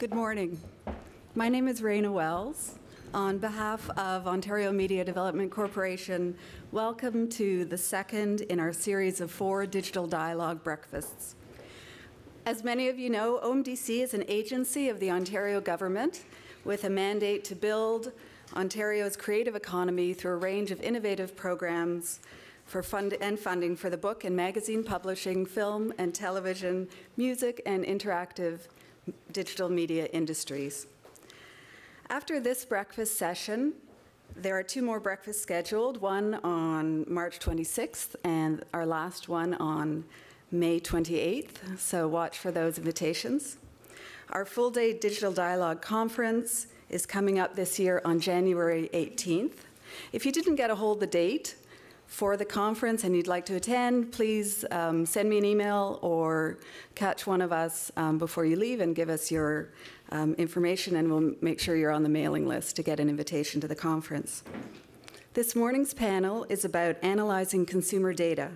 Good morning. My name is Raina Wells. On behalf of Ontario Media Development Corporation, welcome to the second in our series of 4 digital dialogue breakfasts. As many of you know, OMDC is an agency of the Ontario government with a mandate to build Ontario's creative economy through a range of innovative programs for funding for the book and magazine publishing, film and television, music and interactive digital media industries. After this breakfast session, there are 2 more breakfasts scheduled, one on March 26th and our last one on May 28th, so watch for those invitations. Our full-day digital dialogue conference is coming up this year on January 18th. If you didn't get a hold of the date for the conference and you'd like to attend, please send me an email or catch one of us before you leave and give us your information, and we'll make sure you're on the mailing list to get an invitation to the conference. This morning's panel is about analyzing consumer data.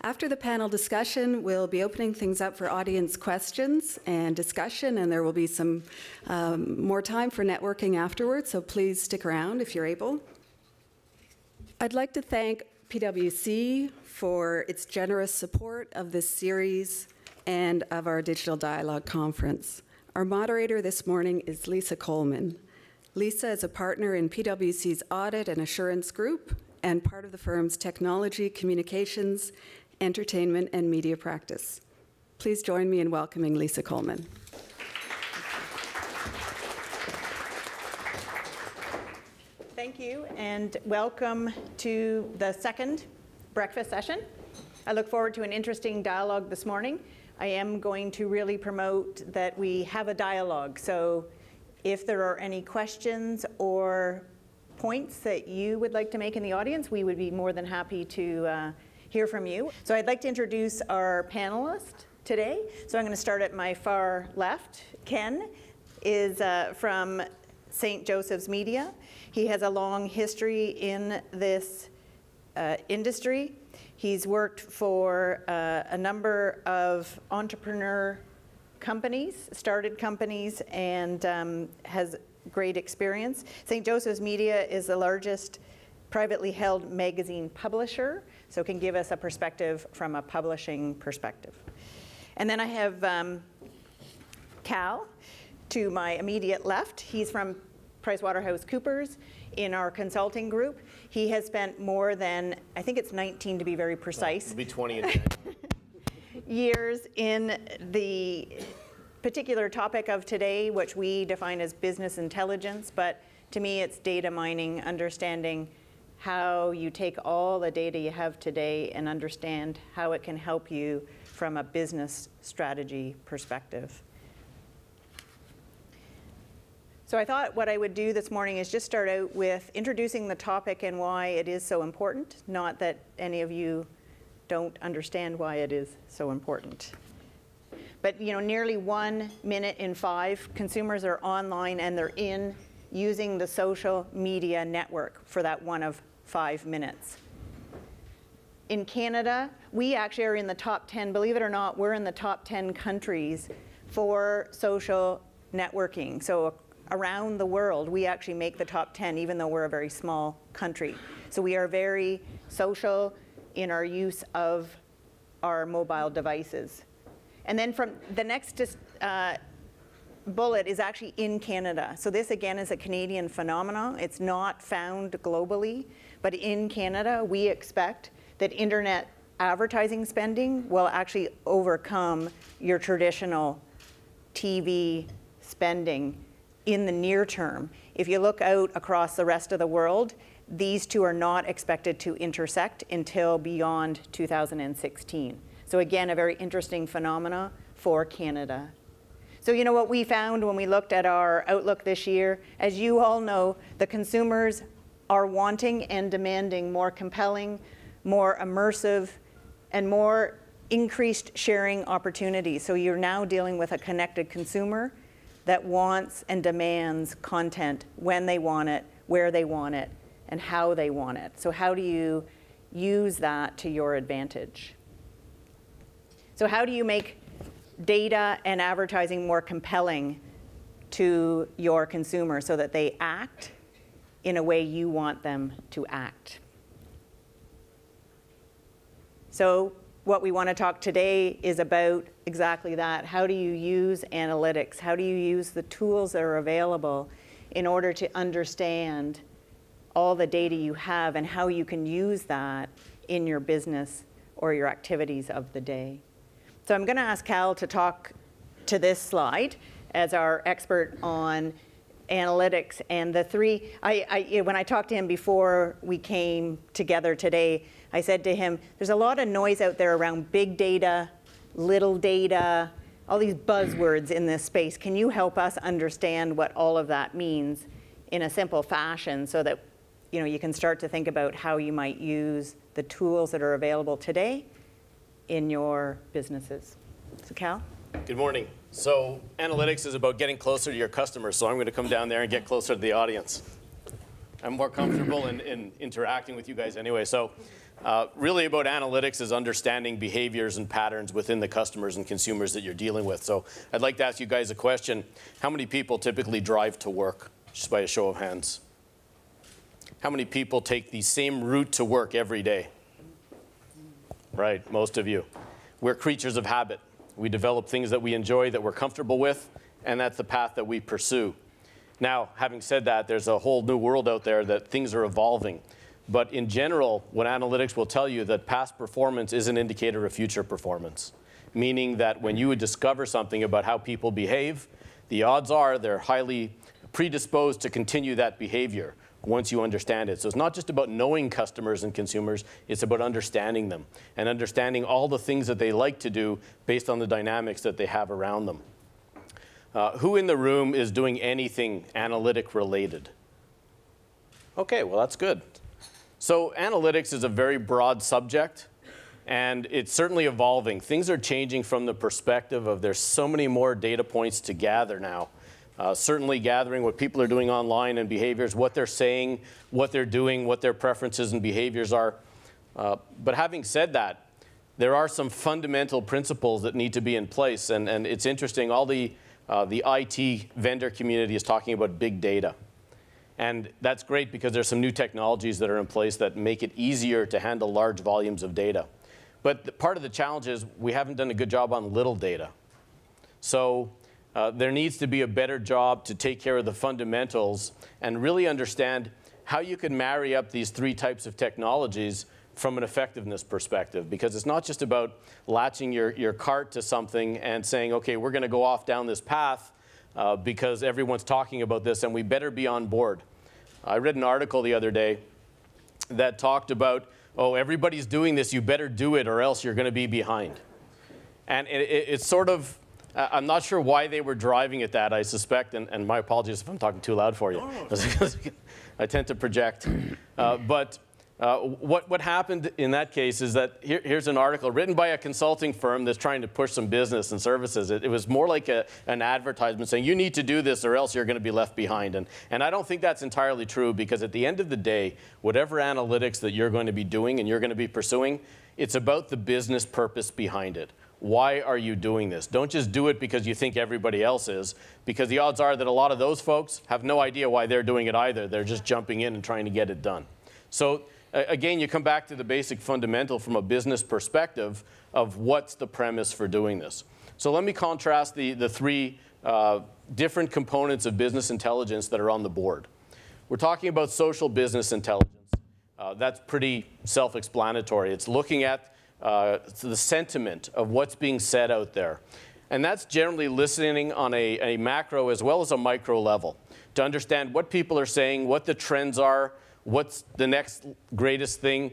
After the panel discussion, we'll be opening things up for audience questions and discussion, and there will be some more time for networking afterwards, so please stick around if you're able. I'd like to thank PwC for its generous support of this series and of our Digital Dialogue Conference. Our moderator this morning is Lisa Coleman. Lisa is a partner in PwC's Audit and Assurance Group and part of the firm's Technology, Communications, Entertainment, and Media practice. Please join me in welcoming Lisa Coleman. Thank you, and welcome to the second breakfast session. I look forward to an interesting dialogue this morning. I am going to really promote that we have a dialogue, so if there are any questions or points that you would like to make in the audience, we would be more than happy to hear from you. So I'd like to introduce our panelist today. So I'm going to start at my far left. Ken is from St. Joseph's Media. He has a long history in this industry. He's worked for a number of entrepreneur companies, started companies, and has great experience. St. Joseph's Media is the largest privately held magazine publisher, so can give us a perspective from a publishing perspective. And then I have Cal to my immediate left. He's from PricewaterhouseCoopers in our consulting group. He has spent more than, I think it's 19 to be very precise. It'll be 20 in January. Years in the particular topic of today, which we define as business intelligence, but to me it's data mining, understanding how you take all the data you have today and understand how it can help you from a business strategy perspective. So I thought what I would do this morning is just start out with introducing the topic and why it is so important, not that any of you don't understand why it is so important. But you know, nearly 1 minute in 5 consumers are online and they're using the social media network for that 1 of 5 minutes. In Canada, we actually are in the top 10, believe it or not, we're in the top 10 countries for social networking. So around the world, we actually make the top 10, even though we're a very small country. So we are very social in our use of our mobile devices. And then from the next bullet is actually in Canada. So this again is a Canadian phenomenon. It's not found globally, but in Canada, we expect that internet advertising spending will actually overcome your traditional TV spending in the near term. If you look out across the rest of the world, these two are not expected to intersect until beyond 2016. So again, a very interesting phenomena for Canada. So you know what we found when we looked at our outlook this year? As you all know, the consumers are wanting and demanding more compelling, more immersive, and more increased sharing opportunities. So you're now dealing with a connected consumer that wants and demands content when they want it, where they want it, and how they want it. So how do you use that to your advantage? So how do you make data and advertising more compelling to your consumer so that they act in a way you want them to act. So what we want to talk today is about exactly that. How do you use analytics? How do you use the tools that are available in order to understand all the data you have and how you can use that in your business or your activities of the day? So I'm going to ask Cal to talk to this slide as our expert on analytics. And the three, when I talked to him before we came together today, I said to him, there's a lot of noise out there around big data, little data, all these buzzwords in this space. Can you help us understand what all of that means in a simple fashion so that you can start to think about how you might use the tools that are available today in your businesses? So Cal? Good morning. So analytics is about getting closer to your customers, so I'm going to come down there and get closer to the audience. I'm more comfortable in interacting with you guys anyway. So really about analytics is understanding behaviors and patterns within the customers and consumers that you're dealing with. So I'd like to ask you guys a question. How many people typically drive to work? Just by a show of hands. How many people take the same route to work every day? Right, most of you. We're creatures of habit. We develop things that we enjoy, that we're comfortable with, and that's the path that we pursue. Now, having said that, there's a whole new world out there that things are evolving. But in general, what analytics will tell you that past performance is an indicator of future performance. Meaning that when you would discover something about how people behave, the odds are they're highly predisposed to continue that behavior once you understand it. So it's not just about knowing customers and consumers, it's about understanding them and understanding all the things that they like to do based on the dynamics that they have around them. Who in the room is doing anything analytic related? Okay, well that's good. So analytics is a very broad subject and it's certainly evolving. Things are changing from the perspective of there's so many more data points to gather now. Certainly gathering what people are doing online and behaviors, what they're saying, what they're doing, what their preferences and behaviors are. But having said that, there are some fundamental principles that need to be in place. And it's interesting, all the IT vendor community is talking about big data. And that's great because there's some new technologies that are in place that make it easier to handle large volumes of data. But part of the challenge is we haven't done a good job on little data. So there needs to be a better job to take care of the fundamentals and really understand how you can marry up these three types of technologies from an effectiveness perspective. Because it's not just about latching your cart to something and saying, okay, we're going to go off down this path because everyone's talking about this and we better be on board. I read an article the other day that talked about, oh, everybody's doing this, you better do it or else you're going to be behind. And it's sort of, I'm not sure why they were driving at that, I suspect, and my apologies if I'm talking too loud for you. I tend to project. But what happened in that case is that here's an article written by a consulting firm that's trying to push some business and services. It was more like an advertisement saying, you need to do this or else you're going to be left behind. And I don't think that's entirely true because at the end of the day, whatever analytics that you're going to be doing and you're going to be pursuing, it's about the business purpose behind it. Why are you doing this? Don't just do it because you think everybody else is, because the odds are that a lot of those folks have no idea why they're doing it either. They're just jumping in and trying to get it done. So again, you come back to the basic fundamental from a business perspective of what's the premise for doing this. So let me contrast the three different components of business intelligence that are on the board. We're talking about social business intelligence. That's pretty self-explanatory. It's looking at the sentiment of what's being said out there. And that's generally listening on a macro as well as a micro level to understand what people are saying, what the trends are, what's the next greatest thing.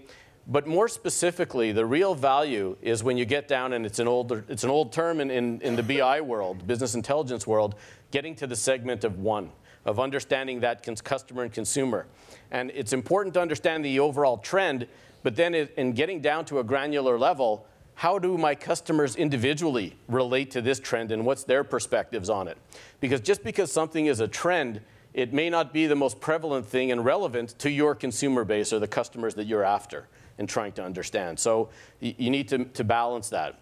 But more specifically, the real value is when you get down, and it's an old term in the BI world, business intelligence world, getting to the segment of one, of understanding that customer and consumer. And it's important to understand the overall trend, but then in getting down to a granular level, how do my customers individually relate to this trend and what's their perspectives on it? Because just because something is a trend, it may not be the most prevalent thing and relevant to your consumer base or the customers that you're after and trying to understand. So you need to balance that.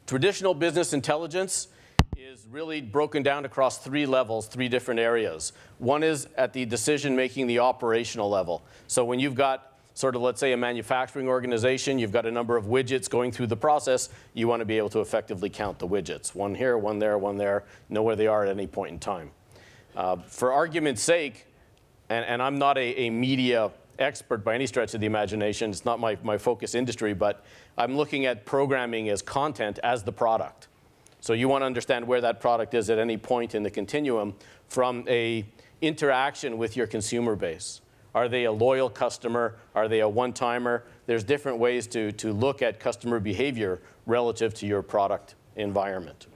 Traditional business intelligence is really broken down across 3 levels, 3 different areas. One is at the decision-making, the operational level. So when you've got sort of, let's say, a manufacturing organization, you've got a number of widgets going through the process, you want to be able to effectively count the widgets. One here, one there, know where they are at any point in time. For argument's sake, and I'm not a media expert by any stretch of the imagination, it's not my focus industry, but I'm looking at programming as content as the product. So you want to understand where that product is at any point in the continuum from a interaction with your consumer base. Are they a loyal customer? Are they a one-timer? There's different ways to look at customer behavior relative to your product environment.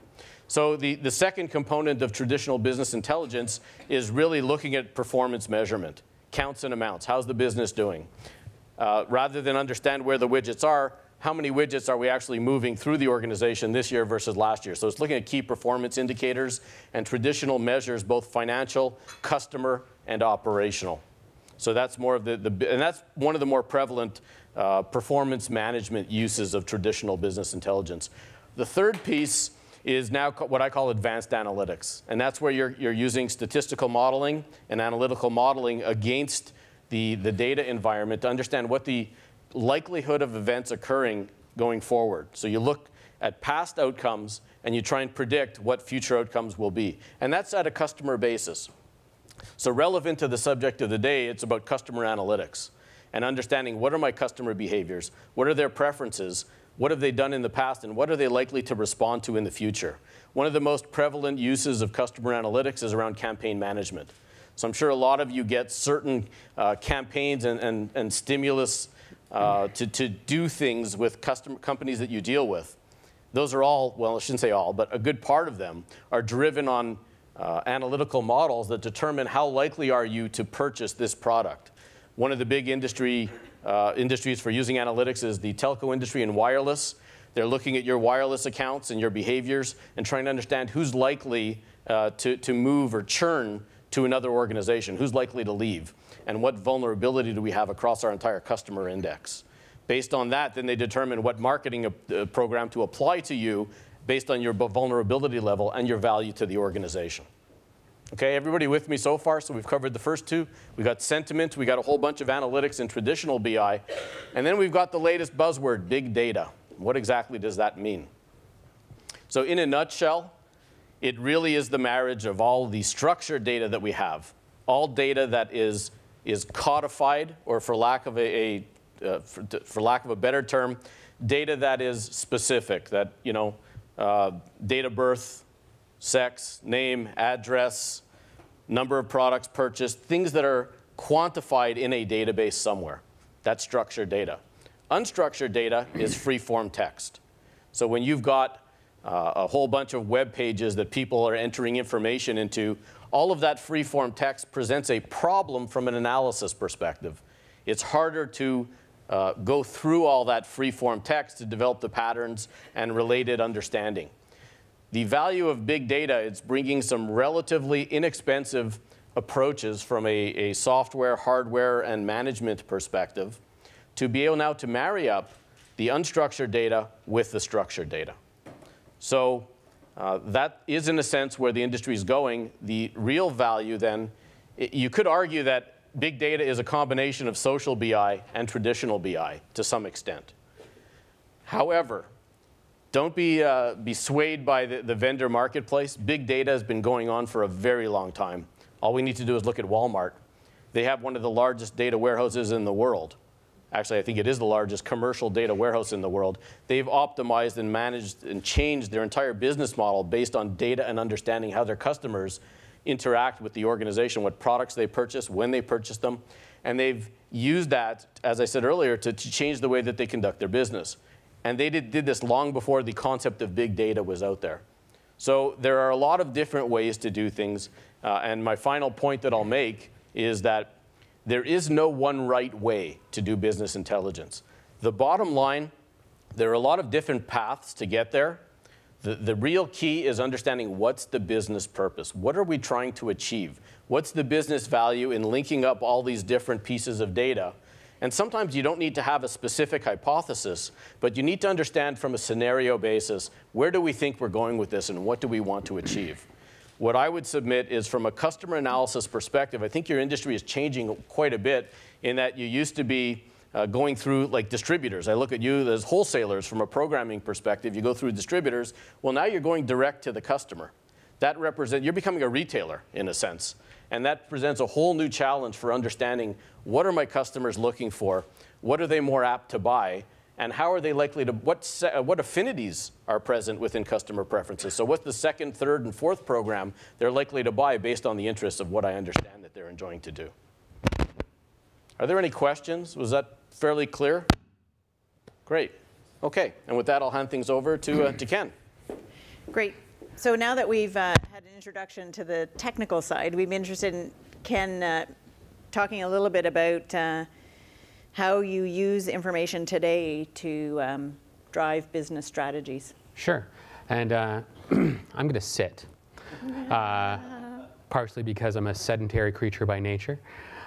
So the second component of traditional business intelligence is really looking at performance measurement, counts and amounts. How's the business doing? Rather than understand where the widgets are, how many widgets are we actually moving through the organization this year versus last year? So it's looking at key performance indicators and traditional measures, both financial, customer, and operational. So that's more of and that's one of the more prevalent performance management uses of traditional business intelligence. The third piece is now what I call advanced analytics. And that's where you're using statistical modeling and analytical modeling against the data environment to understand what the likelihood of events occurring going forward. So you look at past outcomes and you try and predict what future outcomes will be. And that's at a customer basis. So relevant to the subject of the day, it's about customer analytics and understanding what are my customer behaviors, what are their preferences, what have they done in the past, and what are they likely to respond to in the future. One of the most prevalent uses of customer analytics is around campaign management. So I'm sure a lot of you get certain campaigns and stimulus to do things with companies that you deal with. Those are all, well, I shouldn't say all, but a good part of them are driven on analytical models that determine how likely are you to purchase this product. One of the big industries for using analytics is the telco industry and wireless. They're looking at your wireless accounts and your behaviors and trying to understand who's likely to move or churn to another organization, who's likely to leave, and what vulnerability do we have across our entire customer index. Based on that, then they determine what marketing program to apply to you based on your vulnerability level and your value to the organization. Okay, everybody with me so far? So we've covered the first 2. We got sentiment, we got a whole bunch of analytics in traditional BI, and then we've got the latest buzzword, big data. What exactly does that mean? So in a nutshell, it really is the marriage of all the structured data that we have, all data that is codified, or for lack of a better term, data that is specific, that, you know, date of birth, sex, name, address, number of products purchased, things that are quantified in a database somewhere. That's structured data. Unstructured data is free-form text. So when you've got a whole bunch of web pages that people are entering information into, all of that free-form text presents a problem from an analysis perspective. It's harder to go through all that free-form text to develop the patterns and related understanding. The value of big data is bringing some relatively inexpensive approaches from a software, hardware, and management perspective to be able now to marry up the unstructured data with the structured data. So that is, in a sense, where the industry is going. The real value, then, you could argue that big data is a combination of social BI and traditional BI to some extent. However, don't be swayed by the vendor marketplace. Big data has been going on for a very long time. All we need to do is look at Walmart. They have one of the largest data warehouses in the world. Actually, I think it is the largest commercial data warehouse in the world. They've optimized and managed and changed their entire business model based on data and understanding how their customers interact with the organization, what products they purchase, when they purchase them. And they've used that, as I said earlier, to change the way that they conduct their business. And they did this long before the concept of big data was out there. So there are a lot of different ways to do things. And my final point that I'll make is that there is no one right way to do business intelligence. The bottom line, there are a lot of different paths to get there. The real key is understanding what's the business purpose. What are we trying to achieve? What's the business value in linking up all these different pieces of data And sometimes you don't need to have a specific hypothesis, but you need to understand from a scenario basis, where do we think we're going with this and what do we want to achieve? What I would submit is from a customer analysis perspective, I think your industry is changing quite a bit in that you used to be going through like distributors. I look at you as wholesalers from a programming perspective. You go through distributors. Well, now you're going direct to the customer. That you're becoming a retailer in a sense. And that presents a whole new challenge for understanding what are my customers looking for, what are they more apt to buy, and how are they likely to, what affinities are present within customer preferences. So what's the second, third, and fourth program they're likely to buy based on the interests of what I understand that they're enjoying to do. Are there any questions? Was that fairly clear? Great. Okay, and with that, I'll hand things over to Ken. Great. So now that we've had an introduction to the technical side, we'd be interested in Ken talking a little bit about how you use information today to drive business strategies. Sure. And I'm going to sit, partially because I'm a sedentary creature by nature.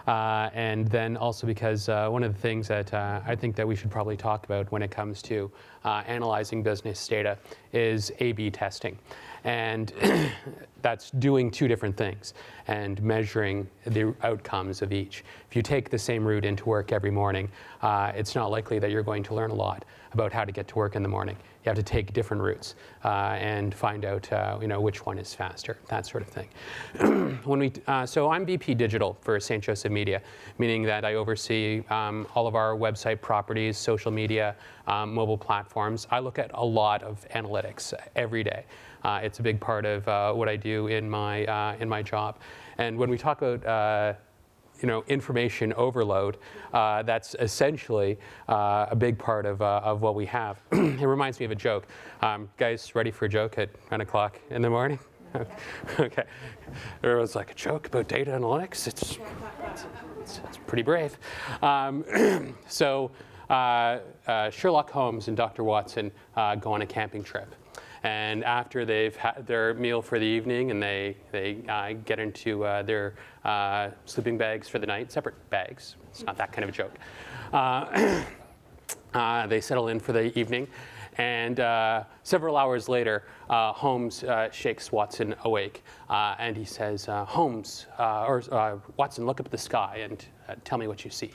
And then also because one of the things that I think that we should probably talk about when it comes to analyzing business data is A/B testing. And that's doing two different things and measuring the outcomes of each. If you take the same route into work every morning, it's not likely that you're going to learn a lot about how to get to work in the morning. You have to take different routes and find out which one is faster, that sort of thing. So I'm VP Digital for St. Joseph Media, meaning that I oversee all of our website properties, social media, mobile platforms. I look at a lot of analytics every day. It's a big part of what I do in my job. And when we talk about information overload, that's essentially a big part of what we have. It reminds me of a joke. Guys, ready for a joke at 9 o'clock in the morning? Okay. There was like a joke about data analytics. It's pretty brave. So Sherlock Holmes and Dr. Watson go on a camping trip. And after they've had their meal for the evening and they get into their sleeping bags for the night, separate bags, it's not that kind of a joke, they settle in for the evening. And several hours later, Holmes shakes Watson awake. And he says, Holmes, Watson, look up at the sky and tell me what you see.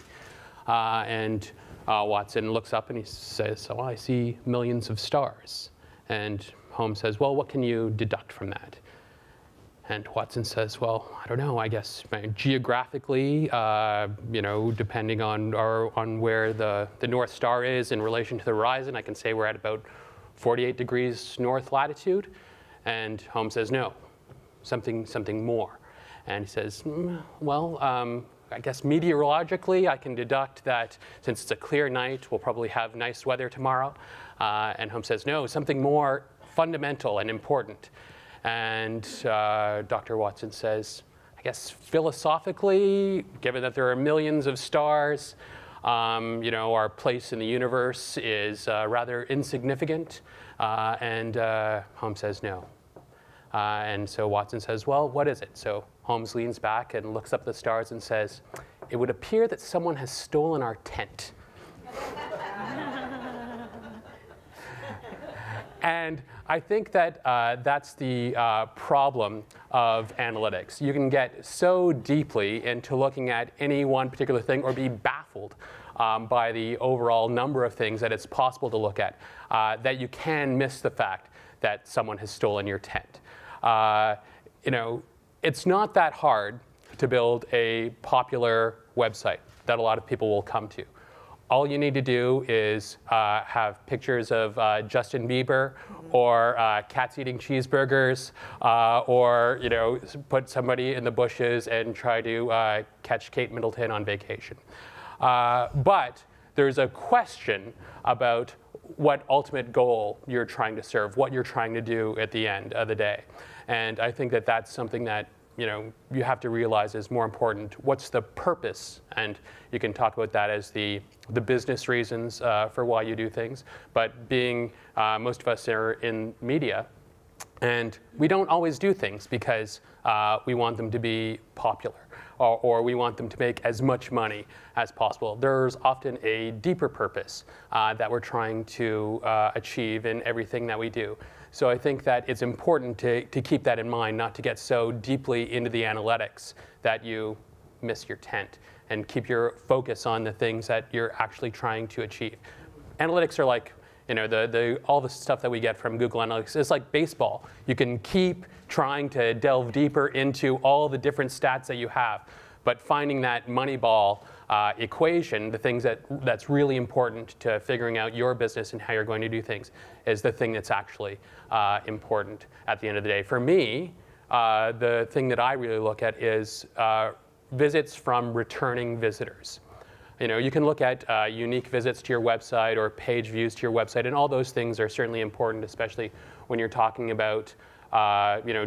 And Watson looks up and he says, oh, I see millions of stars. And Holmes says, well, what can you deduct from that? And Watson says, well, I don't know, I guess geographically, depending on where the North Star is in relation to the horizon, I can say we're at about 48 degrees north latitude. And Holmes says, no, something more. And he says, well, I guess meteorologically, I can deduct that since it's a clear night, we'll probably have nice weather tomorrow. And Holmes says, no, something more fundamental and important. And Dr. Watson says, I guess philosophically, given that there are millions of stars, our place in the universe is rather insignificant. And Holmes says, no. And so Watson says, well, what is it? So Holmes leans back and looks up at the stars and says, it would appear that someone has stolen our tent. And I think that that's the problem of analytics. You can get so deeply into looking at any one particular thing or be baffled by the overall number of things that it's possible to look at that you can miss the fact that someone has stolen your tent. It's not that hard to build a popular website that a lot of people will come to. All you need to do is have pictures of Justin Bieber or cats eating cheeseburgers or put somebody in the bushes and try to catch Kate Middleton on vacation. But there's a question about what ultimate goal you're trying to serve, what you're trying to do at the end of the day. And I think that that's something that you have to realize is more important. What's the purpose? And you can talk about that as the business reasons for why you do things. But being most of us are in media, and we don't always do things because we want them to be popular or we want them to make as much money as possible. There's often a deeper purpose that we're trying to achieve in everything that we do. So I think that it's important to keep that in mind, not to get so deeply into the analytics that you miss your tent, and keep your focus on the things that you're actually trying to achieve. Analytics are like, all the stuff that we get from Google Analytics. It's like baseball. You can keep trying to delve deeper into all the different stats that you have, but finding that Moneyball equation, the things that's really important to figuring out your business and how you're going to do things, is the thing that's actually important at the end of the day. For me, the thing that I really look at is visits from returning visitors. You can look at unique visits to your website or page views to your website, and all those things are certainly important, especially when you're talking about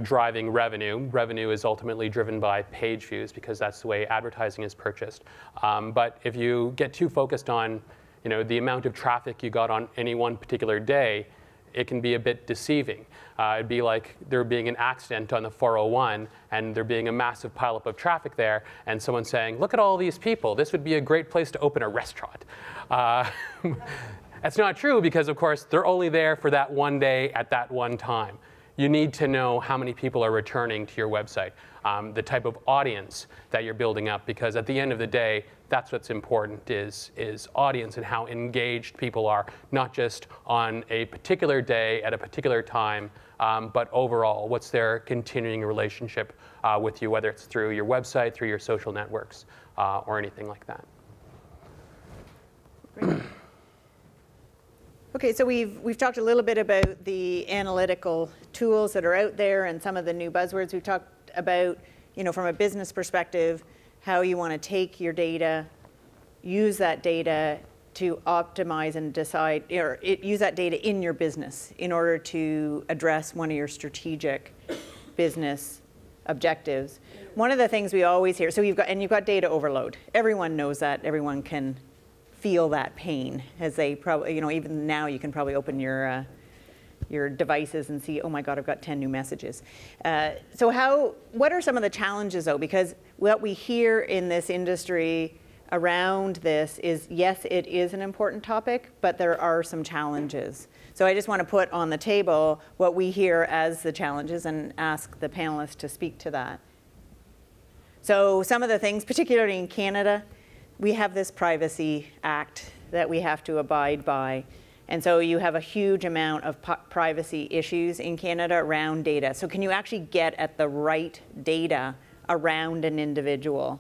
driving revenue. Revenue is ultimately driven by page views because that's the way advertising is purchased. But if you get too focused on the amount of traffic you got on any one particular day, it can be a bit deceiving. It'd be like there being an accident on the 401 and there being a massive pileup of traffic there, and someone saying, look at all these people, this would be a great place to open a restaurant. That's not true because, of course, they're only there for that one day at that one time. You need to know how many people are returning to your website, the type of audience that you're building up, because at the end of the day, that's what's important is audience and how engaged people are, not just on a particular day at a particular time, but overall, what's their continuing relationship with you, whether it's through your website, through your social networks, or anything like that. Great. Okay, so we've talked a little bit about the analytical tools that are out there and some of the new buzzwords. We've talked about, from a business perspective, how you want to take your data, use that data to optimize and decide, or use that data in your business in order to address one of your strategic business objectives. One of the things we always hear, so you've got data overload. Everyone knows that. Everyone can feel that pain as they probably, even now you can probably open your devices and see, oh my God, I've got 10 new messages. So what are some of the challenges though? Because what we hear in this industry around this is, yes, it is an important topic, but there are some challenges. So I just want to put on the table what we hear as the challenges and ask the panelists to speak to that. So some of the things, particularly in Canada, we have this Privacy Act that we have to abide by. And so you have a huge amount of privacy issues in Canada around data. So can you actually get at the right data around an individual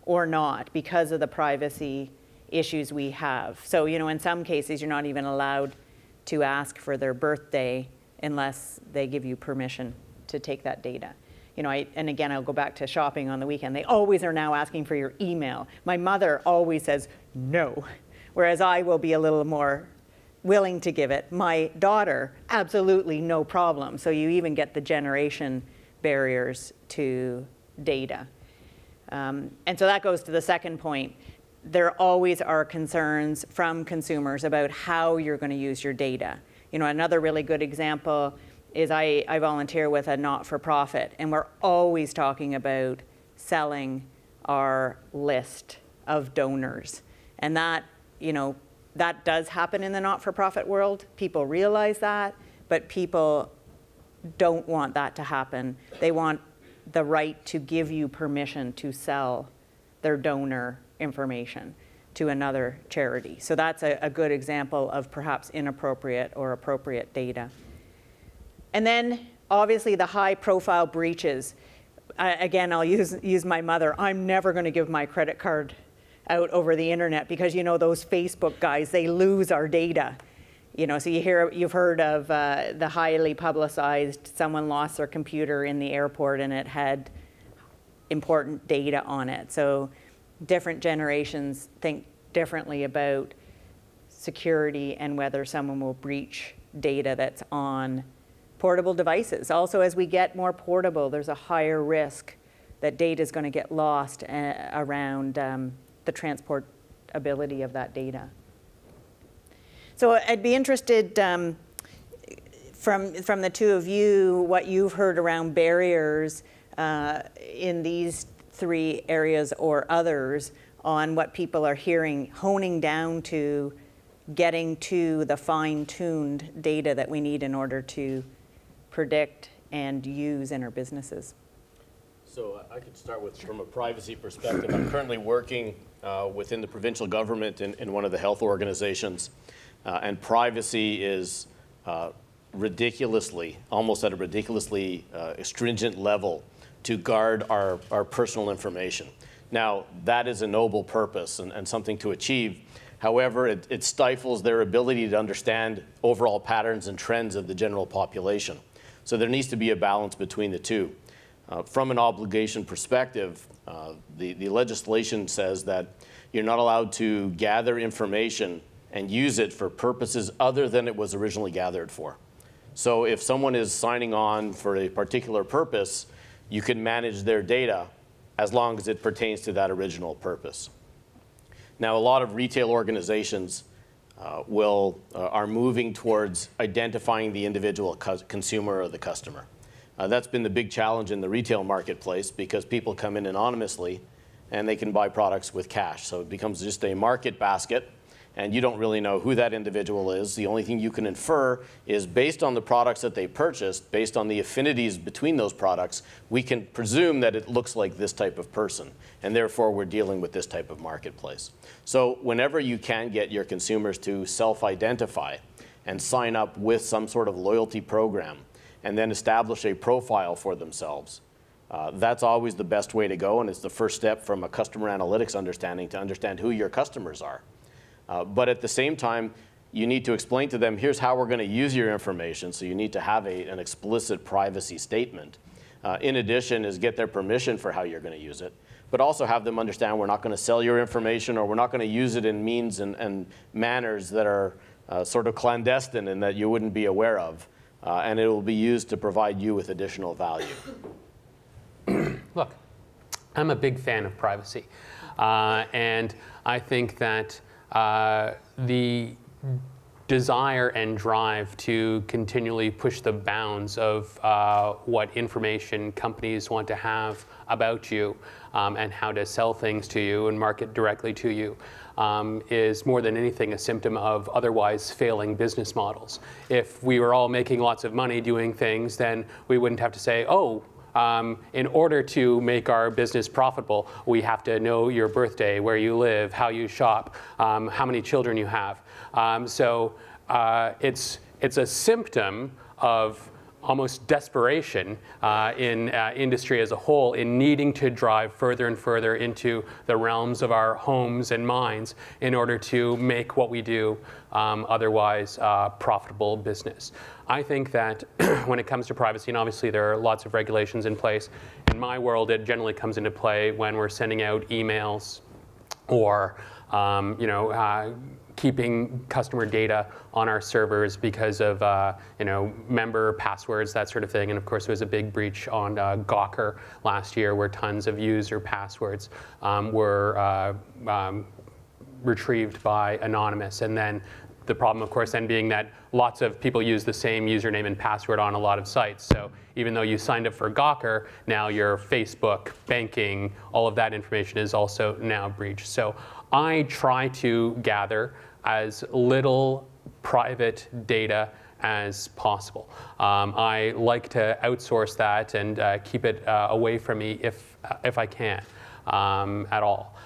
or not because of the privacy issues we have? So, in some cases, you're not even allowed to ask for their birthday unless they give you permission to take that data. And again, I'll go back to shopping on the weekend. They always are now asking for your email. My mother always says no, whereas I will be a little more willing to give it. My daughter, absolutely no problem. So you even get the generation barriers to data. And so that goes to the second point. There always are concerns from consumers about how you're going to use your data. Another really good example is I volunteer with a not-for-profit, and we're always talking about selling our list of donors. And that, that does happen in the not-for-profit world. People realize that, but people don't want that to happen. They want the right to give you permission to sell their donor information to another charity. So that's a good example of perhaps inappropriate or appropriate data. And then, obviously, the high-profile breaches. Again, I'll use my mother. I'm never going to give my credit card out over the internet because, those Facebook guys, they lose our data. So you've heard of the highly publicized, someone lost their computer in the airport and it had important data on it. So different generations think differently about security and whether someone will breach data that's on portable devices. Also, as we get more portable, there's a higher risk that data is going to get lost around the transportability of that data. So I'd be interested from the two of you, what you've heard around barriers in these three areas or others on what people are hearing, honing down to getting to the fine-tuned data that we need in order to predict and use in our businesses. So I could start with, from a privacy perspective, I'm currently working within the provincial government in one of the health organizations, and privacy is almost at a ridiculously stringent level to guard our personal information. Now, that is a noble purpose and something to achieve. However, it stifles their ability to understand overall patterns and trends of the general population. So there needs to be a balance between the two. From an obligation perspective, the legislation says that you're not allowed to gather information and use it for purposes other than it was originally gathered for. So if someone is signing on for a particular purpose, you can manage their data as long as it pertains to that original purpose. Now, a lot of retail organizations are moving towards identifying the individual consumer or the customer. That's been the big challenge in the retail marketplace because people come in anonymously and they can buy products with cash. So it becomes just a market basket and you don't really know who that individual is. The only thing you can infer is based on the products that they purchased, based on the affinities between those products, we can presume that it looks like this type of person, and therefore we're dealing with this type of marketplace. So whenever you can get your consumers to self-identify and sign up with some sort of loyalty program, and then establish a profile for themselves, that's always the best way to go, and it's the first step from a customer analytics understanding to understand who your customers are. But at the same time, you need to explain to them, here's how we're going to use your information, so you need to have an explicit privacy statement. In addition is get their permission for how you're going to use it, but also have them understand we're not going to sell your information or we're not going to use it in means and manners that are sort of clandestine and that you wouldn't be aware of, and it will be used to provide you with additional value. Look, I'm a big fan of privacy, and I think that the desire and drive to continually push the bounds of what information companies want to have about you and how to sell things to you and market directly to you is more than anything a symptom of otherwise failing business models. If we were all making lots of money doing things, then we wouldn't have to say, oh, in order to make our business profitable, we have to know your birthday, where you live, how you shop, how many children you have. So it's a symptom of almost desperation in industry as a whole in needing to drive further and further into the realms of our homes and minds in order to make what we do otherwise profitable business. I think that when it comes to privacy, and obviously there are lots of regulations in place, in my world it generally comes into play when we're sending out emails or keeping customer data on our servers because of member passwords, that sort of thing. And of course, there was a big breach on Gawker last year where tons of user passwords were retrieved by Anonymous. And then the problem, of course, then being that lots of people use the same username and password on a lot of sites. So even though you signed up for Gawker, now your Facebook, banking, all of that information is also now breached. So I try to gather as little private data as possible. I like to outsource that and keep it away from me if I can at all.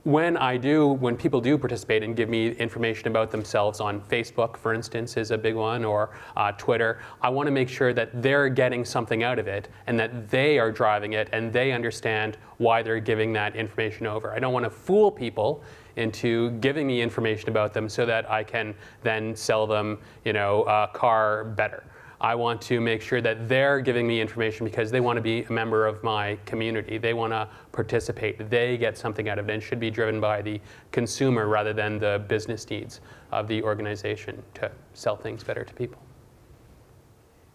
When people do participate and give me information about themselves on Facebook, for instance, is a big one, or Twitter, I want to make sure that they're getting something out of it and that they are driving it and they understand why they're giving that information over. I don't want to fool people into giving me information about them so that I can then sell them, a car better. I want to make sure that they're giving me information because they want to be a member of my community. They want to participate. They get something out of it and should be driven by the consumer rather than the business needs of the organization to sell things better to people.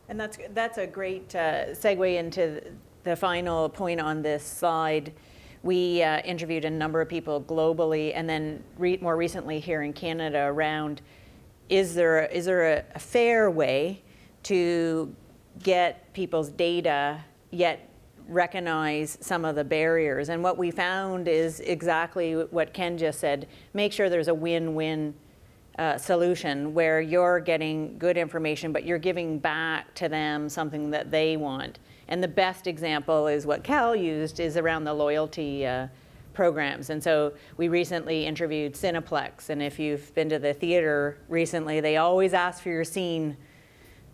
And that's a great segue into the final point on this slide. We interviewed a number of people globally and then more recently here in Canada around, is there a fair way to get people's data, yet recognize some of the barriers. And what we found is exactly what Ken just said. Make sure there's a win-win solution where you're getting good information, but you're giving back to them something that they want. And the best example is what Cal used, is around the loyalty programs. And so we recently interviewed Cineplex, and if you've been to the theater recently, they always ask for your scene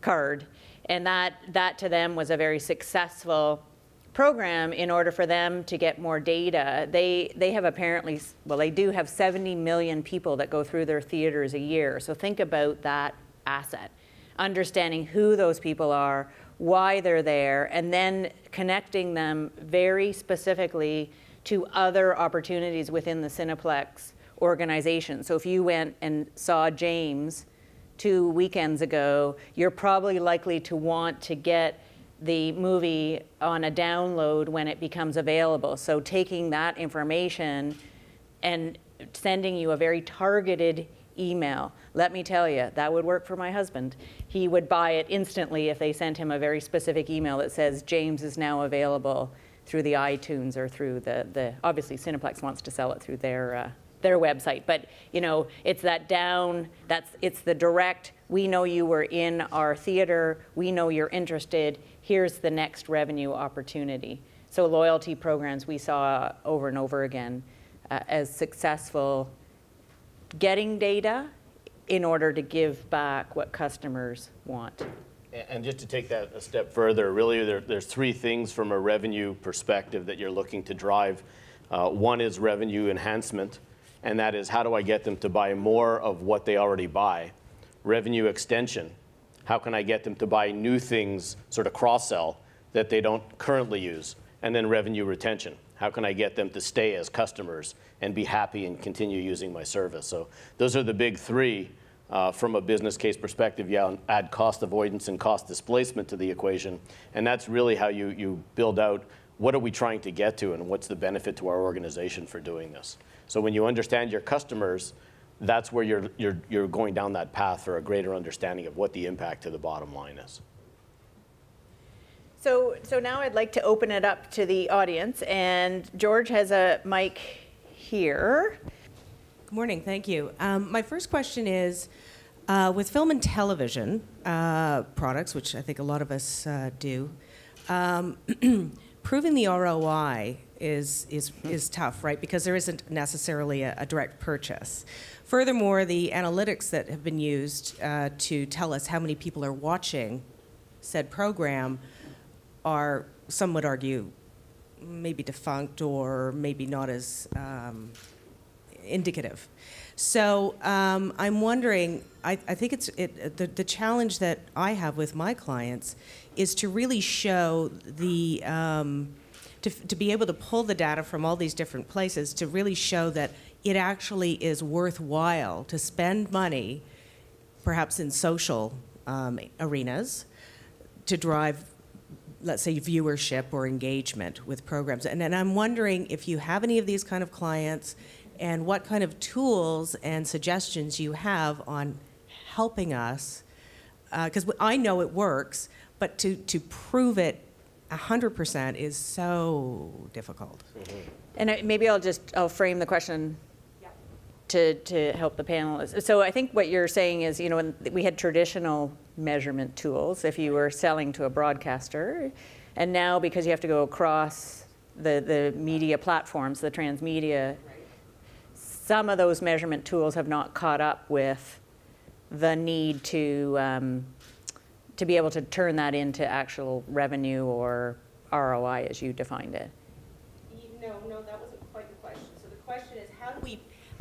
card. And that to them was a very successful program in order for them to get more data. They have apparently, well, they do have 70 million people that go through their theaters a year. So think about that asset, understanding who those people are, why they're there, and then connecting them very specifically to other opportunities within the Cineplex organization. So if you went and saw James 2 weekends ago, you're probably likely to want to get the movie on a download when it becomes available. So taking that information and sending you a very targeted email. Let me tell you, that would work for my husband. He would buy it instantly if they sent him a very specific email that says, James is now available through the iTunes or through the obviously Cineplex wants to sell it through their website. But you know, it's it's the direct, we know you were in our theater, we know you're interested, here's the next revenue opportunity. So loyalty programs we saw over and over again as successful, getting data in order to give back what customers want. And just to take that a step further, really there's three things from a revenue perspective that you're looking to drive. One is revenue enhancement, and that is, how do I get them to buy more of what they already buy? Revenue extension, how can I get them to buy new things, sort of cross-sell, that they don't currently use? And then revenue retention, how can I get them to stay as customers and be happy and continue using my service? So those are the big three. From a business case perspective, you add cost avoidance and cost displacement to the equation, and that's really how you build out what are we trying to get to and what's the benefit to our organization for doing this. So when you understand your customers, that's where you're going down that path for a greater understanding of what the impact to the bottom line is. So now I'd like to open it up to the audience, and George has a mic here. Good morning, thank you. My first question is, with film and television products, which I think a lot of us do, proving the ROI is tough, right? Because there isn't necessarily a direct purchase. Furthermore, the analytics that have been used to tell us how many people are watching said program are, some would argue, maybe defunct or maybe not as indicative. So I'm wondering, I think the challenge that I have with my clients is to really show the, to be able to pull the data from all these different places to really show that it actually is worthwhile to spend money, perhaps in social arenas, to drive, let's say, viewership or engagement with programs. And I'm wondering if you have any of these kind of clients and what kind of tools and suggestions you have on helping us, because I know it works, but to prove it 100% is so difficult. Mm-hmm. And maybe I'll frame the question to help the panelists. So I think what you're saying is, you know, when we had traditional measurement tools, if you were selling to a broadcaster, and now because you have to go across the media platforms, the transmedia, some of those measurement tools have not caught up with the need to be able to turn that into actual revenue or ROI as you defined it. No, that wasn't quite the question. So the question is,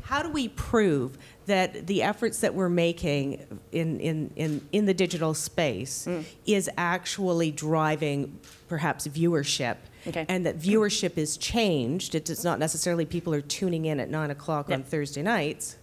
how do we prove that the efforts that we're making in the digital space is actually driving perhaps viewership? Okay. And that viewership is changed. It's not necessarily people are tuning in at 9 o'clock on Thursday nights.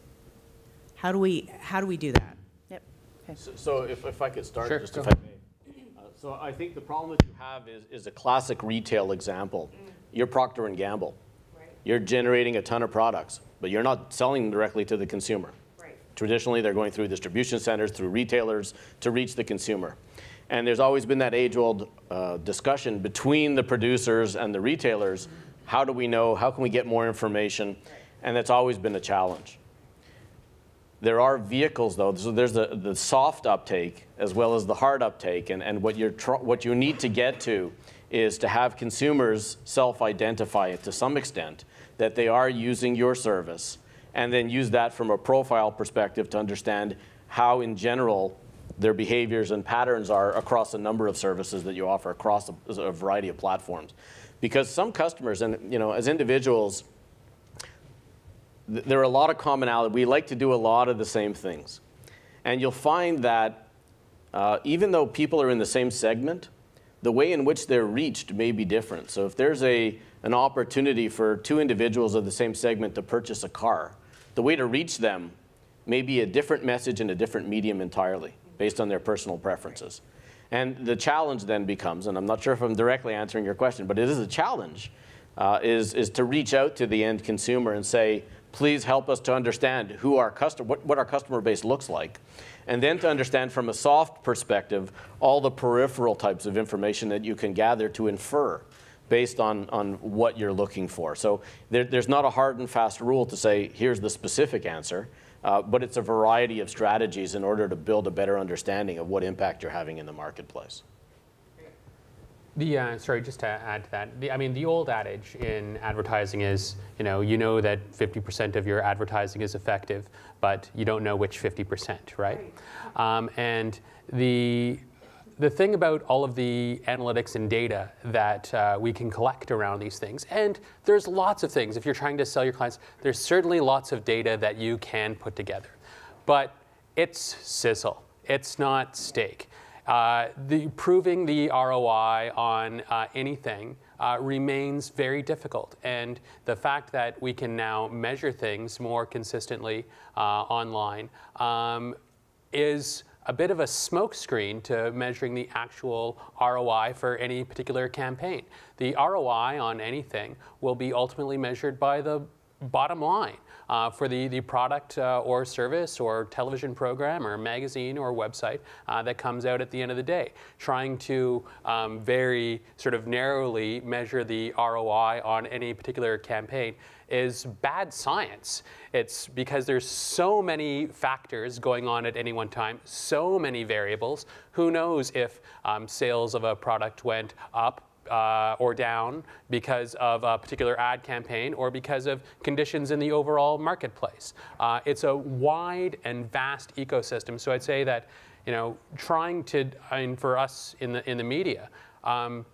How do we do that? Yep. Okay. So if I could start, sure, just if I may. So I think the problem that you have is a classic retail example. You're Procter & Gamble. Right. You're generating a ton of products, but you're not selling them directly to the consumer. Right. Traditionally, they're going through distribution centers, through retailers to reach the consumer. And there's always been that age-old discussion between the producers and the retailers. How do we know? How can we get more information? And that's always been a challenge. There are vehicles, though. So there's the soft uptake as well as the hard uptake. And what you need to get to is to have consumers self-identify it to some extent, that they are using your service, and then use that from a profile perspective to understand how, in general, their behaviors and patterns are across a number of services that you offer across a variety of platforms. Because some customers, and as individuals, there are a lot of commonality. We like to do a lot of the same things. And you'll find that even though people are in the same segment, the way in which they're reached may be different. So if there's an opportunity for two individuals of the same segment to purchase a car, the way to reach them may be a different message in a different medium entirely, based on their personal preferences. And the challenge then becomes, and I'm not sure if I'm directly answering your question, but it is a challenge, is to reach out to the end consumer and say, please help us to understand who our what our customer base looks like. And then to understand from a soft perspective all the peripheral types of information that you can gather to infer based on what you're looking for. So there's not a hard and fast rule to say, here's the specific answer, but it's a variety of strategies in order to build a better understanding of what impact you're having in the marketplace. Sorry, just to add to that, the old adage in advertising is, you know that 50% of your advertising is effective, but you don't know which 50%, right? And the thing about all of the analytics and data that we can collect around these things, and there's lots of things, if you're trying to sell your clients, there's certainly lots of data that you can put together. But it's sizzle, it's not steak. Proving the ROI on anything remains very difficult. And the fact that we can now measure things more consistently online is a bit of a smokescreen to measuring the actual ROI for any particular campaign. The ROI on anything will be ultimately measured by the bottom line for the product or service or television program or magazine or website that comes out at the end of the day. Trying to very sort of narrowly measure the ROI on any particular campaign is bad science. It's because there's so many factors going on at any one time, so many variables. Who knows if sales of a product went up or down because of a particular ad campaign or because of conditions in the overall marketplace. It's a wide and vast ecosystem. So I'd say that, trying to, for us in the media,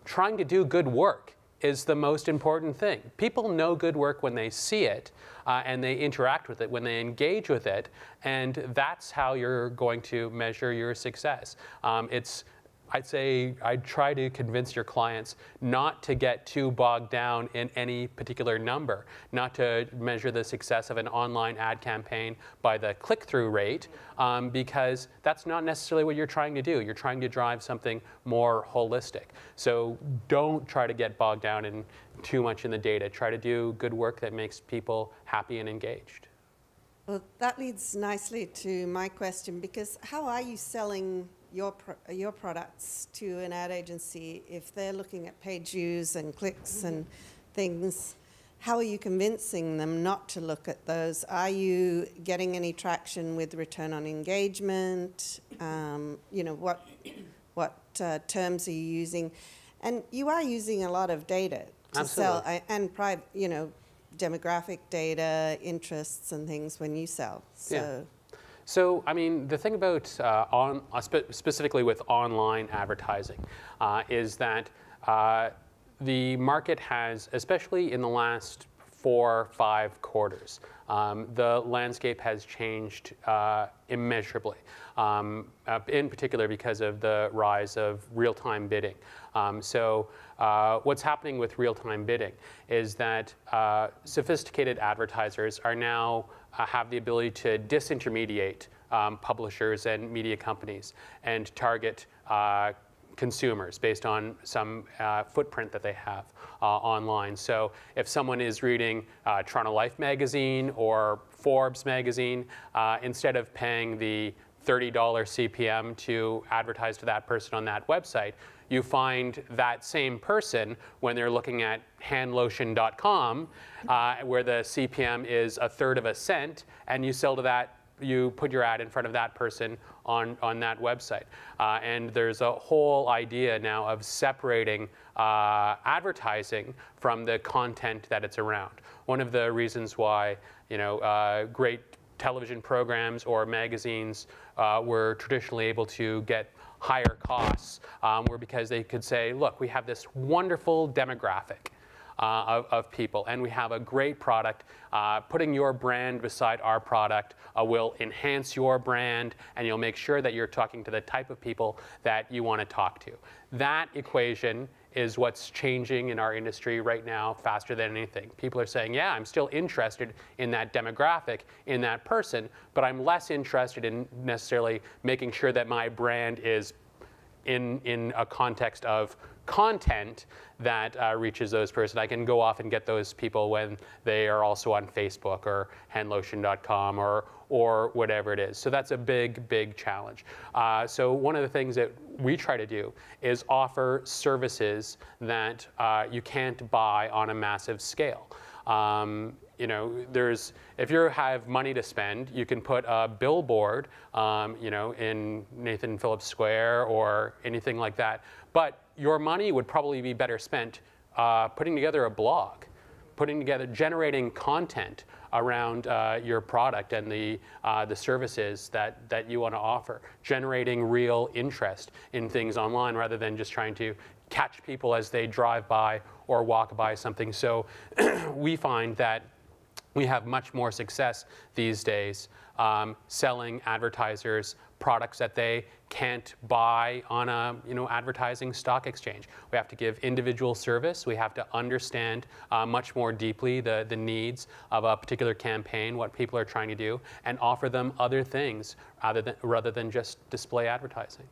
trying to do good work is the most important thing. People know good work when they see it and they interact with it, when they engage with it, and that's how you're going to measure your success. I'd say I'd try to convince your clients not to get too bogged down in any particular number, not to measure the success of an online ad campaign by the click-through rate, because that's not necessarily what you're trying to do. You're trying to drive something more holistic. So don't try to get bogged down in too much in the data. Try to do good work that makes people happy and engaged. Well, that leads nicely to my question, because how are you selling your products to an ad agency if they're looking at page views and clicks and things? How are you convincing them not to look at those? Are you getting any traction with return on engagement? What terms are you using? And you are using a lot of data to sell, and demographic data, interests and things when you sell. So. Yeah. So, the thing about specifically with online advertising is that the market has, especially in the last 4 or 5 quarters, the landscape has changed immeasurably, in particular because of the rise of real-time bidding. What's happening with real-time bidding is that sophisticated advertisers are now have the ability to disintermediate publishers and media companies and target consumers based on some footprint that they have online. So if someone is reading Toronto Life magazine or Forbes magazine, instead of paying the $30 CPM to advertise to that person on that website. You find that same person when they're looking at handlotion.com, where the CPM is a third of a cent, and you sell to that. You put your ad in front of that person on that website. And there's a whole idea now of separating advertising from the content that it's around. One of the reasons why great television programs or magazines were traditionally able to get higher costs were because they could say, look, we have this wonderful demographic of people, and we have a great product. Putting your brand beside our product will enhance your brand, and you'll make sure that you're talking to the type of people that you want to talk to. That equation is what's changing in our industry right now faster than anything. People are saying, yeah, I'm still interested in that demographic, in that person, but I'm less interested in necessarily making sure that my brand is in a context of content that reaches those person. I can go off and get those people when they are also on Facebook or handlotion.com or whatever it is. So that's a big, big challenge. So one of the things that we try to do is offer services that you can't buy on a massive scale. If you have money to spend, you can put a billboard, in Nathan Phillips Square or anything like that. But your money would probably be better spent putting together a blog, generating content around your product and the services that you want to offer, generating real interest in things online rather than just trying to catch people as they drive by or walk by something. So we find that we have much more success these days selling advertisers products that they can't buy on a advertising stock exchange. We have to give individual service. We have to understand much more deeply the needs of a particular campaign, what people are trying to do, and offer them other things rather than just display advertising.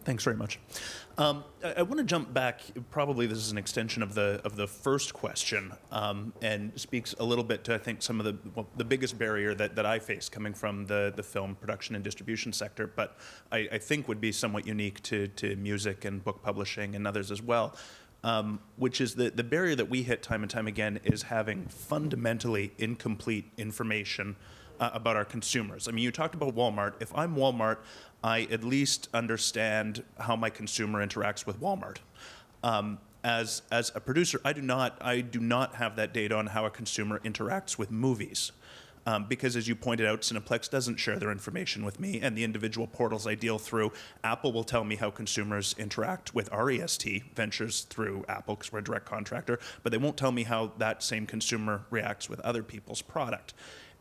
Thanks very much. I want to jump back. Probably this is an extension of the first question, and speaks a little bit to, I think, some of the biggest barrier that I face coming from the film production and distribution sector, but I think would be somewhat unique to music and book publishing and others as well. Which is the barrier that we hit time and time again is having fundamentally incomplete information about our consumers. I mean, you talked about Walmart. If I'm Walmart, I at least understand how my consumer interacts with Walmart. As a producer, I do not have that data on how a consumer interacts with movies. Because as you pointed out, Cineplex doesn't share their information with me, and the individual portals I deal through, Apple will tell me how consumers interact with REST Ventures through Apple, because we're a direct contractor, but they won't tell me how that same consumer reacts with other people's product.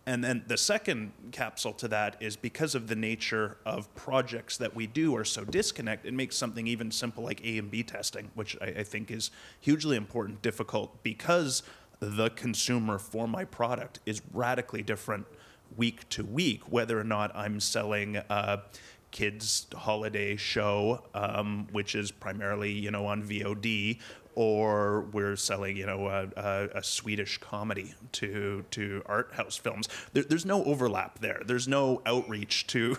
And then the second capsule to that is because of the nature of projects that we do are so disconnected, it makes something even simple like A and B testing, which I think is hugely important, difficult, because the consumer for my product is radically different week to week, whether or not I'm selling a kids' holiday show, which is primarily, on VOD, or we're selling, a Swedish comedy to art house films. There's no overlap there. There's no outreach to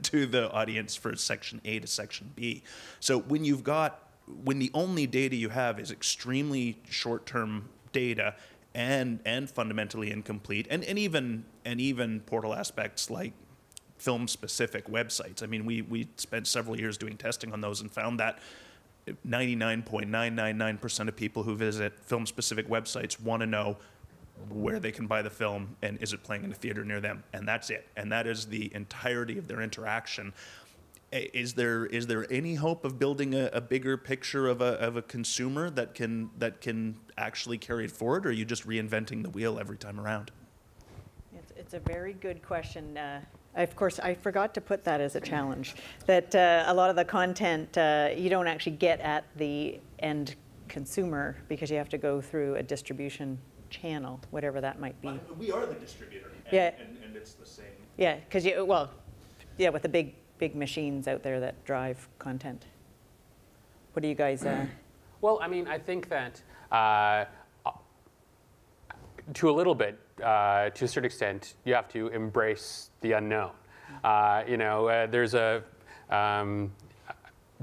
to the audience for section A to section B. So when the only data you have is extremely short-term data and fundamentally incomplete, and even portal aspects like film-specific websites. I mean, we spent several years doing testing on those and found that 99.999% of people who visit film-specific websites want to know where they can buy the film and is it playing in a theater near them, and that's it. And that is the entirety of their interaction. Is there any hope of building a bigger picture of a consumer that can actually carry it forward, or are you just reinventing the wheel every time around? It's a very good question. Of course, I forgot to put that as a challenge, that a lot of the content you don't actually get at the end consumer because you have to go through a distribution channel, whatever that might be. But we are the distributor, and it's the same. Yeah, because with the big machines out there that drive content. What do you guys? Well, I mean, I think that to a little bit, to a certain extent, you have to embrace the unknown. There's a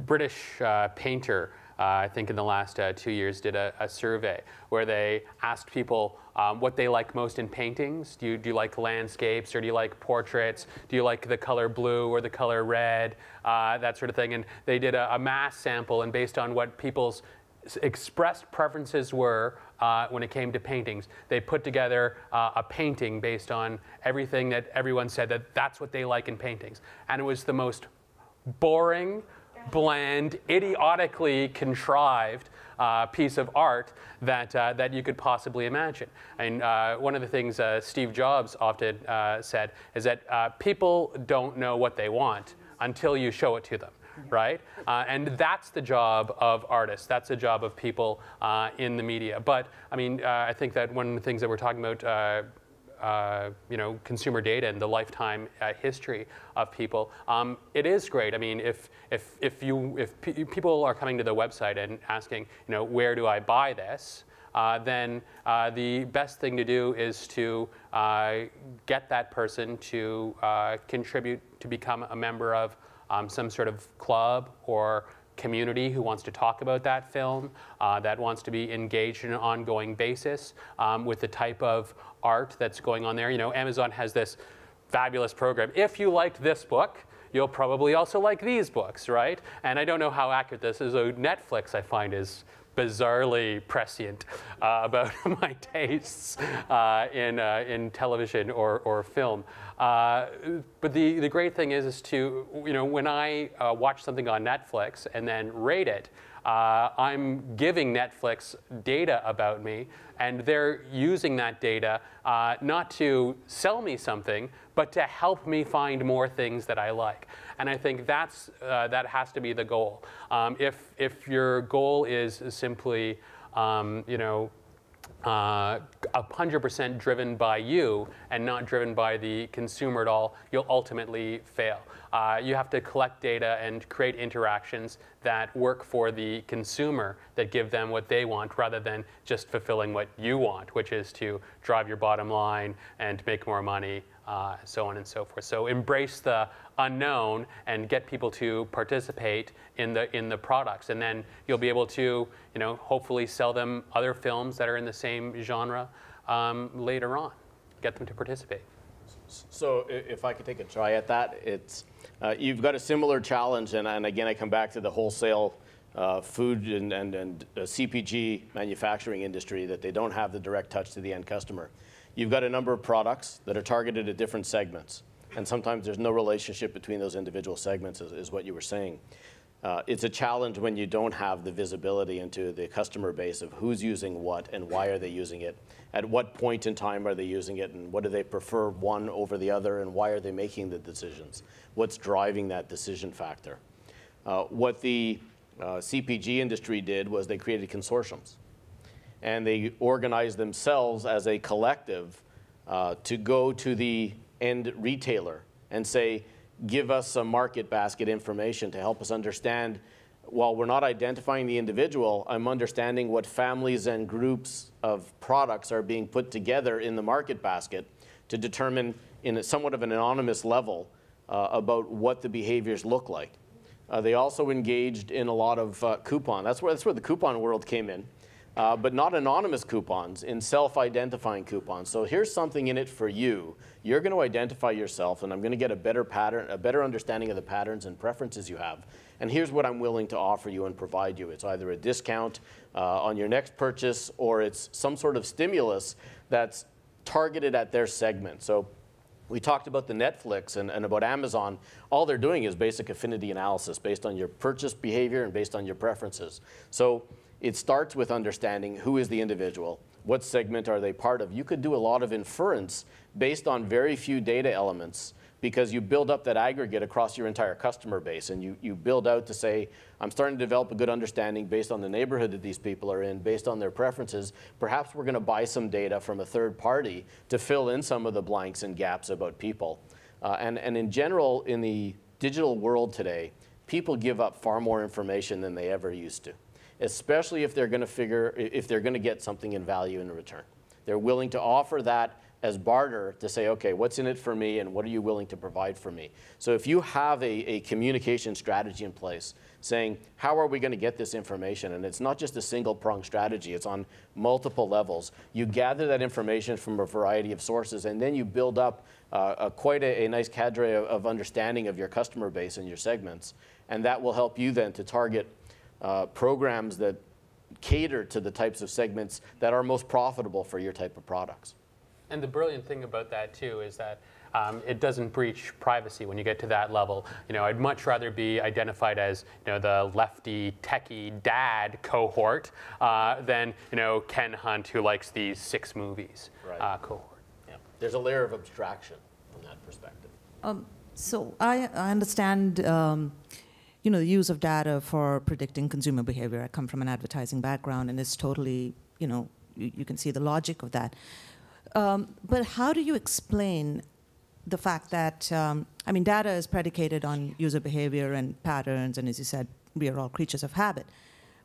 British painter, I think in the last 2 years, did a survey where they asked people what they like most in paintings. Do you like landscapes, or do you like portraits? Do you like the color blue or the color red? That sort of thing. And they did a mass sample, and based on what people's expressed preferences were when it came to paintings, they put together a painting based on everything that everyone said that that's what they like in paintings. And it was the most boring, bland, idiotically contrived piece of art that you could possibly imagine. And one of the things Steve Jobs often said is that people don't know what they want until you show it to them, right? And that's the job of artists. That's the job of people in the media. But I mean, I think that one of the things that we're talking about, consumer data and the lifetime history of people, it is great. I mean, if people are coming to the website and asking, where do I buy this, then the best thing to do is to get that person to contribute to become a member of some sort of club or community who wants to talk about that film, that wants to be engaged in an ongoing basis with the type of art that's going on there. Amazon has this fabulous program. If you liked this book, you'll probably also like these books, right? And I don't know how accurate this is. Netflix, I find, is bizarrely prescient about my tastes in television or film. But the great thing is to, when I watch something on Netflix and then rate it, I'm giving Netflix data about me, and they're using that data not to sell me something, but to help me find more things that I like. And I think that has to be the goal. If your goal is simply, 100% driven by you and not driven by the consumer at all, you'll ultimately fail. You have to collect data and create interactions that work for the consumer, that give them what they want, rather than just fulfilling what you want, which is to drive your bottom line and make more money, so on and so forth. So embrace the unknown and get people to participate in the products, and then you'll be able to, hopefully sell them other films that are in the same genre later on. Get them to participate. So if I could take a try at that, it's you've got a similar challenge, and again I come back to the wholesale food and CPG manufacturing industry, that they don't have the direct touch to the end customer. You've got a number of products that are targeted at different segments, and sometimes there's no relationship between those individual segments, is what you were saying. It's a challenge when you don't have the visibility into the customer base of who's using what and why are they using it, at what point in time are they using it, and what do they prefer one over the other, and why are they making the decisions? What's driving that decision factor? What the CPG industry did was they created consortiums, and they organized themselves as a collective to go to the end retailer and say, give us some market basket information to help us understand, while we're not identifying the individual, I'm understanding what families and groups of products are being put together in the market basket to determine, in a somewhat of an anonymous level, about what the behaviors look like. They also engaged in a lot of coupon. That's where the coupon world came in. But not anonymous coupons, in self-identifying coupons. So here's something in it for you. You're going to identify yourself, and I'm going to get a better understanding of the patterns and preferences you have. And here's what I'm willing to offer you and provide you. It's either a discount on your next purchase, or it's some sort of stimulus that's targeted at their segment. So we talked about the Netflix and about Amazon. All they're doing is basic affinity analysis based on your purchase behavior and based on your preferences. So it starts with understanding who is the individual, what segment are they part of. You could do a lot of inference based on very few data elements, because you build up that aggregate across your entire customer base, and you build out to say, I'm starting to develop a good understanding based on the neighborhood that these people are in, based on their preferences. Perhaps we're going to buy some data from a third party to fill in some of the blanks and gaps about people. And in general, in the digital world today, people give up far more information than they ever used to, especially if they're going to get something in value in return. They're willing to offer that as barter to say, okay, what's in it for me and what are you willing to provide for me? So if you have a communication strategy in place saying, how are we going to get this information? And it's not just a single-pronged strategy, it's on multiple levels. You gather that information from a variety of sources, and then you build up quite a nice cadre of understanding of your customer base and your segments. And that will help you then to target programs that cater to the types of segments that are most profitable for your type of products. And the brilliant thing about that, too, is that it doesn't breach privacy when you get to that level. You know, I'd much rather be identified as, you know, the lefty, techie dad cohort than, you know, Ken Hunt who likes these 6 movies cohort. Yeah. There's a layer of abstraction from that perspective. So I understand, you know, the use of data for predicting consumer behavior. I come from an advertising background, and it's totally, you know, you can see the logic of that. But how do you explain the fact that, I mean, data is predicated on user behavior and patterns, and as you said, we are all creatures of habit.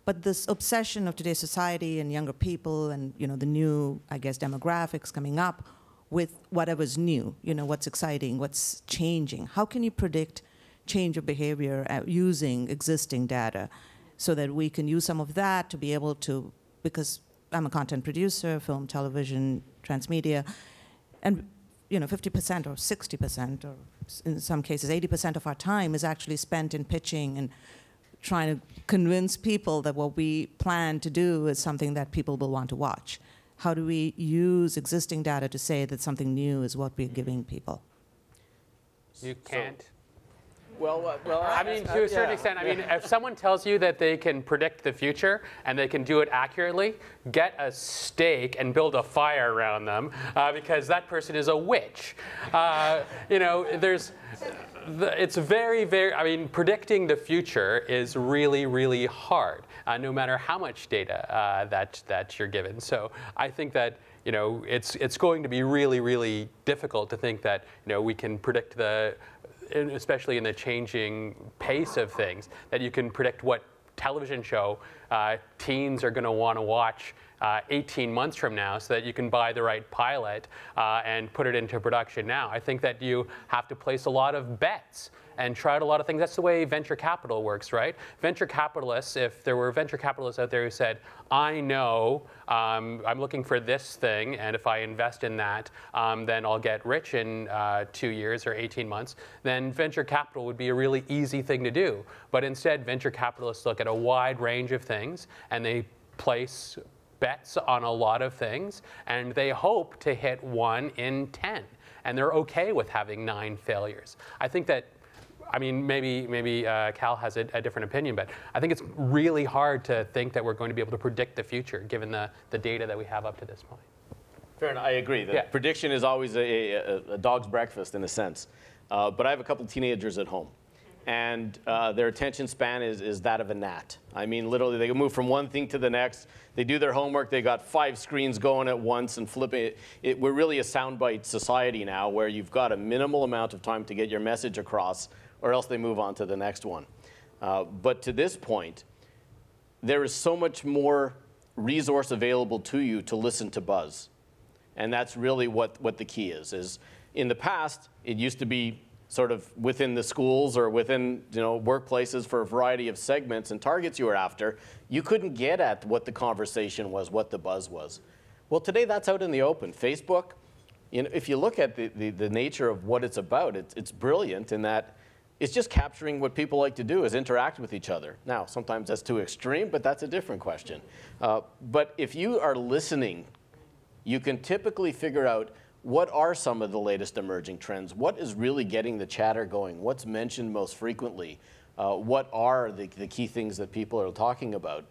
But this obsession of today's society and younger people and, you know, the new, I guess, demographics coming up with whatever's new, you know, what's exciting, what's changing. How can you predict change of behavior using existing data so that we can use some of that to be able to, because I'm a content producer, film, television, transmedia, and you know, 50% or 60%, or in some cases 80% of our time is actually spent in pitching and trying to convince people that what we plan to do is something that people will want to watch. How do we use existing data to say that something new is what we're giving people? You can't. Well, I mean, to a certain extent, I mean, if someone tells you that they can predict the future and they can do it accurately, get a stake and build a fire around them because that person is a witch. You know, it's very, very, I mean, predicting the future is really, really hard, no matter how much data that you're given. So I think that, you know, it's going to be really, really difficult to think that, you know, we can predict especially in the changing pace of things, that you can predict what television show teens are going to want to watch 18 months from now so that you can buy the right pilot and put it into production now. I think that you have to place a lot of bets and try out a lot of things. That's the way venture capital works, right? Venture capitalists, if there were venture capitalists out there who said, I know I'm looking for this thing, and if I invest in that, then I'll get rich in 2 years or 18 months, then venture capital would be a really easy thing to do. But instead, venture capitalists look at a wide range of things, and they place bets on a lot of things, and they hope to hit 1 in 10. And they're okay with having 9 failures. I think that, I mean, maybe Cal has a different opinion, but I think it's really hard to think that we're going to be able to predict the future given the data that we have up to this point. Fair enough. I agree. The prediction is always a dog's breakfast in a sense. But I have a couple teenagers at home, and their attention span is that of a gnat. I mean, literally, they can move from one thing to the next. They do their homework. They got 5 screens going at once and flipping it. We're really a soundbite society now where you've got a minimal amount of time to get your message across, or else they move on to the next one. But to this point, there is so much more resource available to you to listen to buzz. And that's really what the key is in the past, it used to be sort of within the schools or within workplaces for a variety of segments and targets you were after. You couldn't get at what the conversation was, what the buzz was. Well, today that's out in the open. Facebook, if you look at the nature of what it's about, it's brilliant in that it's just capturing what people like to do, is interact with each other. Now, sometimes that's too extreme, but that's a different question. But if you are listening, you can typically figure out what are some of the latest emerging trends, what is really getting the chatter going, what's mentioned most frequently, what are the key things that people are talking about.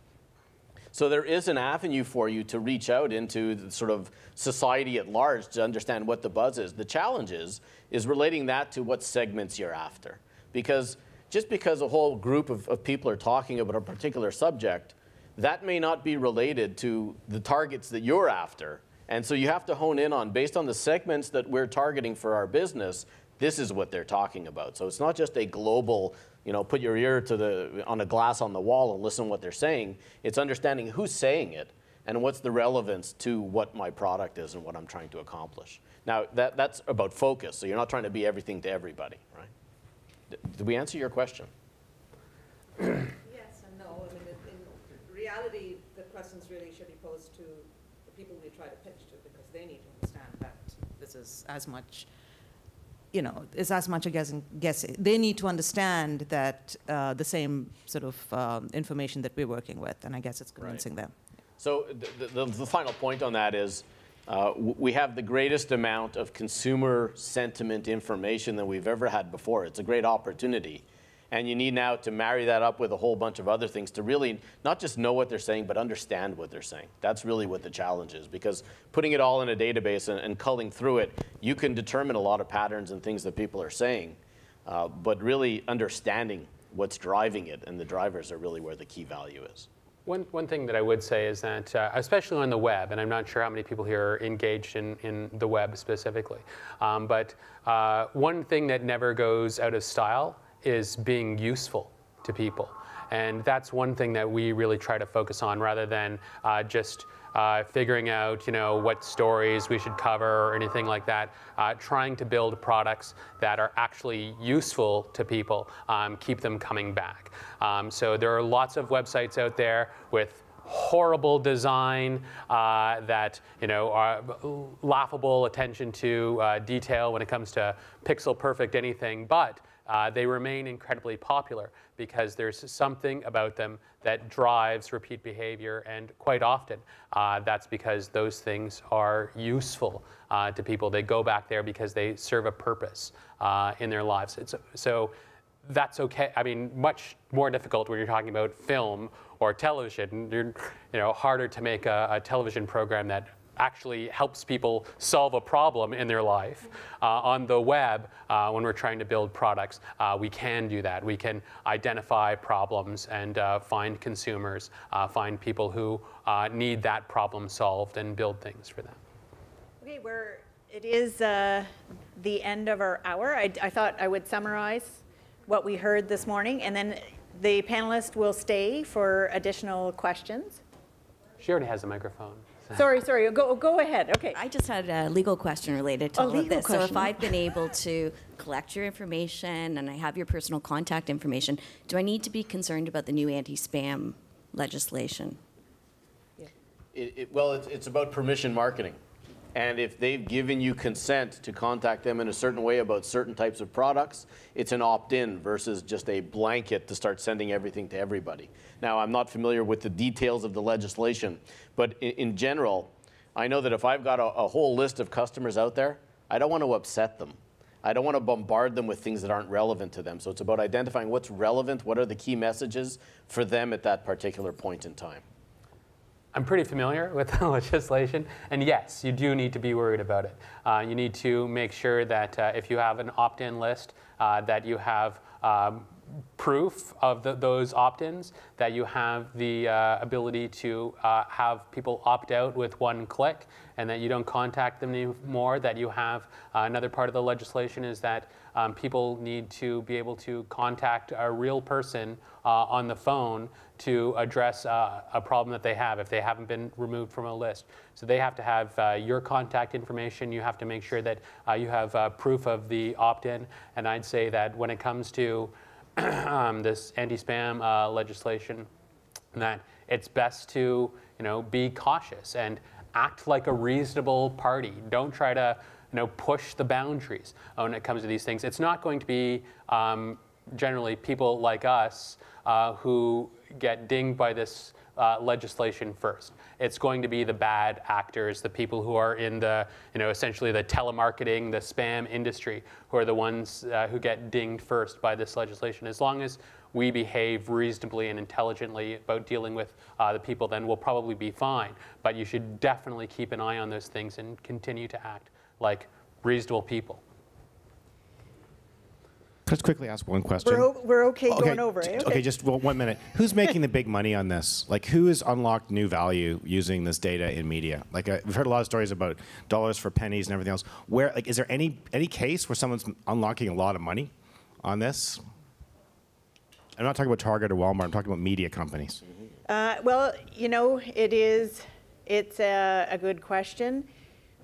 So there is an avenue for you to reach out into the sort of society at large to understand what the buzz is. The challenge is relating that to what segments you're after. Because just because a whole group of people are talking about a particular subject, that may not be related to the targets that you're after. And so you have to hone in on, based on the segments that we're targeting for our business, this is what they're talking about. So it's not just a global, put your ear on a glass on the wall and listen to what they're saying. It's understanding who's saying it and what's the relevance to what my product is and what I'm trying to accomplish. Now, that's about focus, so you're not trying to be everything to everybody, right? Did we answer your question? Yes and no. I mean, in reality, the questions really should be posed to the people we try to pitch to, because they need to understand that this is as much, is as much a guess. They need to understand that the same sort of information that we're working with, and I guess it's convincing them. So the final point on that is we have the greatest amount of consumer sentiment information than we've ever had before. It's a great opportunity. And you need now to marry that up with a whole bunch of other things to really not just know what they're saying, but understand what they're saying. That's really what the challenge is, because putting it all in a database and culling through it, you can determine a lot of patterns and things that people are saying, but really understanding what's driving it, and the drivers are really where the key value is. One thing that I would say is that, especially on the web, and I'm not sure how many people here are engaged in the web specifically, but one thing that never goes out of style is being useful to people. And that's one thing that we really try to focus on, rather than just figuring out, what stories we should cover or anything like that. Trying to build products that are actually useful to people, keep them coming back. So there are lots of websites out there with horrible design that are laughable attention to detail when it comes to pixel perfect anything, but they remain incredibly popular because there's something about them that drives repeat behavior, and quite often that's because those things are useful to people. They go back there because they serve a purpose in their lives. So that's okay. I mean, much more difficult when you're talking about film or television. Harder to make a television program that actually helps people solve a problem in their life. On the web, when we're trying to build products, we can do that. We can identify problems and find consumers, find people who need that problem solved, and build things for them. Okay, it is the end of our hour. I thought I would summarize what we heard this morning, and then the panelists will stay for additional questions. She already has a microphone. Sorry, go ahead. Okay. I just had a legal question related to all of this. So if I've been able to collect your information and I have your personal contact information, do I need to be concerned about the new anti-spam legislation? Well, it's about permission marketing. And if they've given you consent to contact them in a certain way about certain types of products, it's an opt-in versus just a blanket to start sending everything to everybody. Now, I'm not familiar with the details of the legislation, but in general, I know that if I've got a whole list of customers out there, I don't want to upset them. I don't want to bombard them with things that aren't relevant to them. So it's about identifying what's relevant, what are the key messages for them at that particular point in time. I'm pretty familiar with the legislation, and yes, you do need to be worried about it. You need to make sure that if you have an opt-in list, that you have proof of those opt-ins, that you have the ability to have people opt out with one click, and that you don't contact them anymore, that you have another part of the legislation is that people need to be able to contact a real person on the phone to address a problem that they have if they haven't been removed from a list. So they have to have your contact information. You have to make sure that you have proof of the opt-in. And I'd say that when it comes to this anti-spam legislation, that it's best to be cautious and act like a reasonable party. Don't try to push the boundaries when it comes to these things. It's not going to be generally people like us who get dinged by this legislation first. It's going to be the bad actors, the people who are in the, essentially the telemarketing, the spam industry, who are the ones who get dinged first by this legislation. As long as we behave reasonably and intelligently about dealing with the people, then we'll probably be fine. But you should definitely keep an eye on those things and continue to act like reasonable people. Just quickly ask one question. We're okay going over it. Okay, just 1 minute. Who's making the big money on this? Like, who has unlocked new value using this data in media? Like, we've heard a lot of stories about dollars for pennies and everything else. Where, like, is there any case where someone's unlocking a lot of money on this? I'm not talking about Target or Walmart. I'm talking about media companies. Well, it is it's a good question.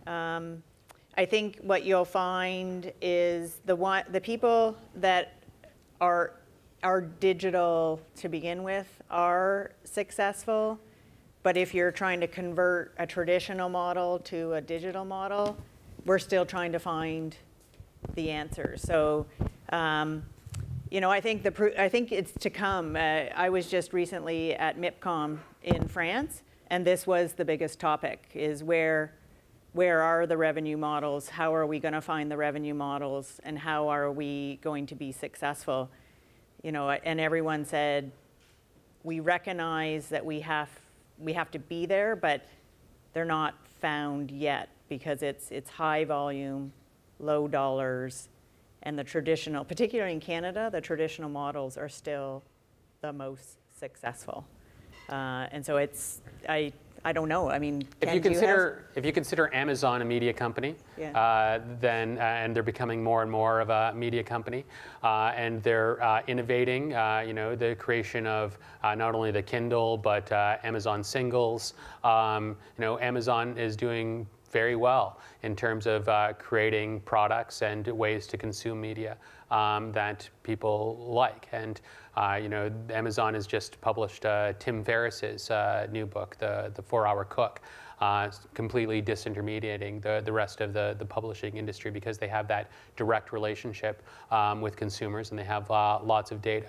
I think what you'll find is the people that are digital to begin with are successful, but if you're trying to convert a traditional model to a digital model, we're still trying to find the answer. So, you know, I think it's to come. I was just recently at MIPCOM in France, and this was the biggest topic: is where are the revenue models? How are we going to find the revenue models, and how are we going to be successful? You know, and everyone said, we recognize that we have to be there, but they're not found yet because it's high volume, low dollars, and the traditional, particularly in Canada, the traditional models are still the most successful. And so I don't know. I mean, if you consider Amazon a media company, Yeah. then and they're becoming more and more of a media company, and they're innovating. You know, the creation of not only the Kindle but Amazon Singles. You know, Amazon is doing very well in terms of creating products and ways to consume media that people like. And you know, Amazon has just published Tim Ferriss's new book, The 4-Hour Cook, completely disintermediating the rest of the publishing industry because they have that direct relationship with consumers and they have lots of data.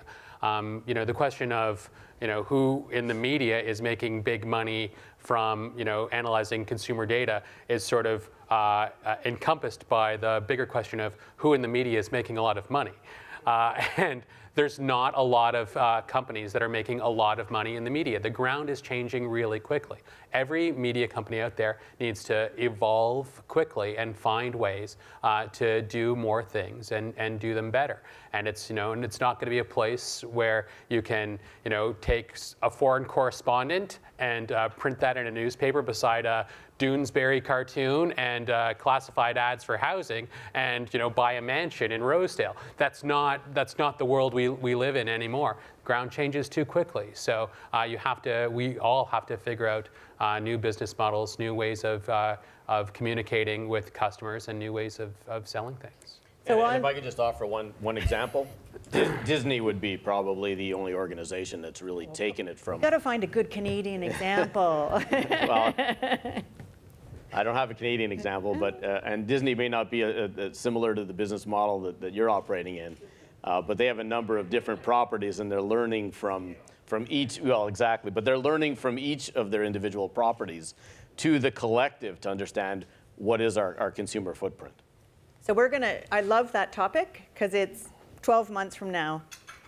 You know, the question of, you know, who in the media is making big money from, you know, analyzing consumer data is sort of encompassed by the bigger question of who in the media is making a lot of money. And there's not a lot of companies that are making a lot of money in the media. The ground is changing really quickly. Every media company out there needs to evolve quickly and find ways to do more things and do them better. And it's, you know, and it's not going to be a place where you can, you know, take a foreign correspondent and print that in a newspaper beside a Doonesbury cartoon and classified ads for housing, and, you know, buy a mansion in Rosedale. That's not the world we live in anymore. Ground changes too quickly. So we all have to figure out new business models, new ways of communicating with customers, and new ways of selling things. So and if I could just offer one example, Disney would be probably the only organization that's really taken it from. You've got to find a good Canadian example. Well, I don't have a Canadian example, but and Disney may not be similar to the business model that you're operating in, but they have a number of different properties, and they're learning from each. Well, exactly, but they're learning from each of their individual properties to the collective to understand what is our consumer footprint. So I love that topic because it's 12 months from now.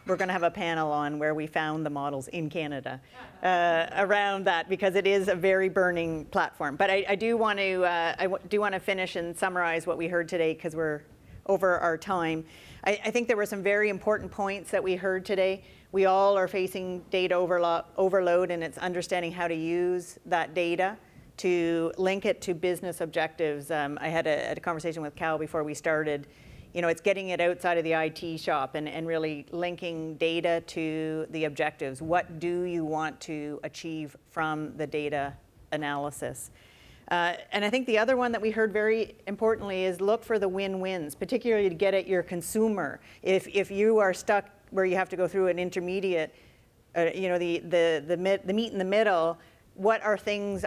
We're going to have a panel on where we found the models in Canada around that, because it is a very burning platform. But I do want to finish and summarize what we heard today, because we're over our time. I think there were some very important points that we heard today. We all are facing data overload, and it's understanding how to use that data to link it to business objectives. I had a conversation with Cal before we started. You know, it's getting it outside of the IT shop and really linking data to the objectives. What do you want to achieve from the data analysis? And I think the other one that we heard very importantly is look for the win-wins, particularly to get at your consumer. If you are stuck where you have to go through an intermediate, you know, the meat in the middle, what are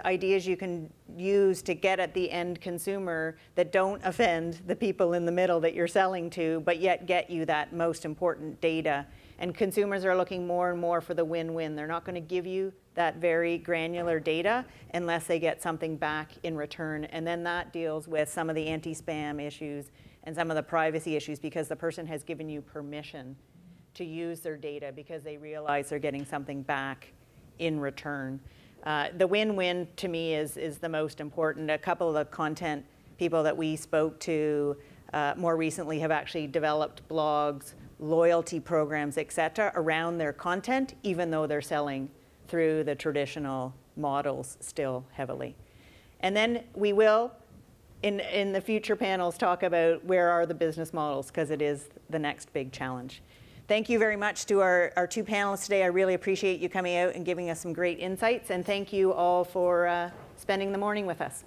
ideas you can use to get at the end consumer that don't offend the people in the middle that you're selling to, but yet get you that most important data? And consumers are looking more and more for the win-win. They're not going to give you that very granular data unless they get something back in return. And then that deals with some of the anti-spam issues and some of the privacy issues, because the person has given you permission to use their data because they realize they're getting something back in return. The win-win to me is the most important. A couple of the content people that we spoke to more recently have actually developed blogs, loyalty programs, et cetera, around their content, even though they're selling through the traditional models still heavily. And then we will, in the future panels, talk about where are the business models, because it is the next big challenge. Thank you very much to our two panelists today. I really appreciate you coming out and giving us some great insights. And thank you all for spending the morning with us.